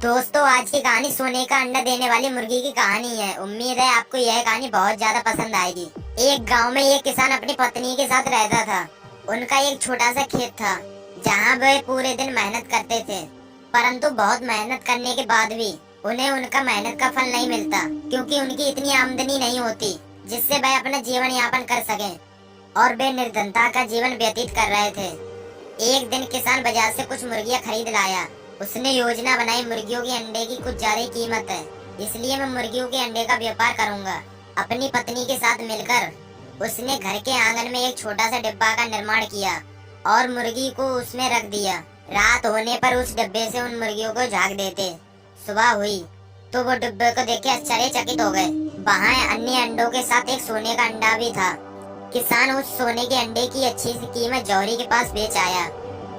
दोस्तों, आज की कहानी सोने का अंडा देने वाली मुर्गी की कहानी है। उम्मीद है आपको यह कहानी बहुत ज्यादा पसंद आएगी। एक गांव में एक किसान अपनी पत्नी के साथ रहता था। उनका एक छोटा सा खेत था जहां वे पूरे दिन मेहनत करते थे, परंतु बहुत मेहनत करने के बाद भी उन्हें उनका मेहनत का फल नहीं मिलता, क्योंकि उनकी इतनी आमदनी नहीं होती जिससे वह अपना जीवन यापन कर सके और वे निर्धनता का जीवन व्यतीत कर रहे थे। एक दिन किसान बाजार से कुछ मुर्गियां खरीद लाया। उसने योजना बनाई, मुर्गियों के अंडे की कुछ ज्यादा कीमत है, इसलिए मैं मुर्गियों के अंडे का व्यापार करूंगा। अपनी पत्नी के साथ मिलकर उसने घर के आंगन में एक छोटा सा डिब्बा का निर्माण किया और मुर्गी को उसमें रख दिया। रात होने पर उस डिब्बे से उन मुर्गियों को झाग देते। सुबह हुई तो वो डिब्बे को देख के आश्चर्यचकित हो गए। वहाँ अन्य अंडों के साथ एक सोने का अंडा भी था। किसान उस सोने के अंडे की अच्छी सी कीमत जौहरी के पास बेच आया।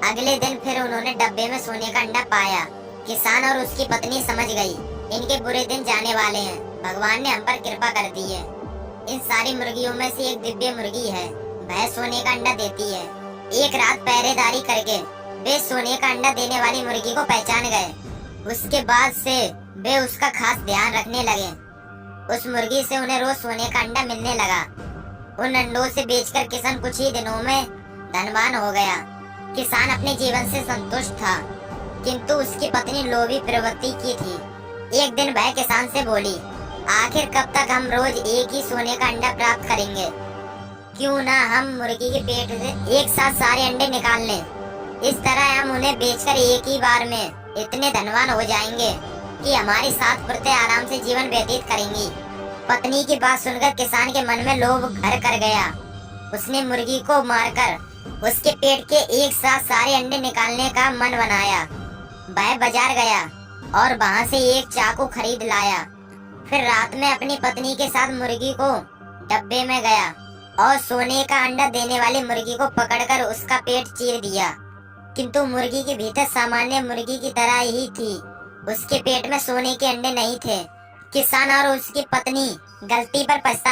अगले दिन फिर उन्होंने डब्बे में सोने का अंडा पाया। किसान और उसकी पत्नी समझ गई, इनके बुरे दिन जाने वाले हैं। भगवान ने हम पर कृपा कर दी है। इन सारी मुर्गियों में से एक दिव्य मुर्गी है, वह सोने का अंडा देती है। एक रात पहरेदारी करके वे सोने का अंडा देने वाली मुर्गी को पहचान गए। उसके बाद से वे उसका खास ध्यान रखने लगे। उस मुर्गी से उन्हें रोज सोने का अंडा मिलने लगा। उन अंडों से बेचकर किसान कुछ ही दिनों में धनवान हो गया। किसान अपने जीवन से संतुष्ट था, किंतु उसकी पत्नी लोभी प्रवृत्ति की थी। एक दिन वह किसान से बोली, आखिर कब तक हम रोज एक ही सोने का अंडा प्राप्त करेंगे? क्यों ना हम मुर्गी के पेट से एक साथ सारे अंडे निकाल लें। इस तरह हम उन्हें बेचकर एक ही बार में इतने धनवान हो जाएंगे कि हमारी सात पुर्तें आराम से जीवन व्यतीत करेंगी। पत्नी की बात सुनकर किसान के मन में लोभ घर कर गया। उसने मुर्गी को मारकर उसके पेट के एक साथ सारे अंडे निकालने का मन बनाया। वह बाजार गया और वहां से एक चाकू खरीद लाया। फिर रात में अपनी पत्नी के साथ मुर्गी को डब्बे में गया और सोने का अंडा देने वाली मुर्गी को पकड़कर उसका पेट चीर दिया। किंतु मुर्गी के भीतर सामान्य मुर्गी की तरह ही थी, उसके पेट में सोने के अंडे नहीं थे। किसान और उसकी पत्नी गलती पर पछता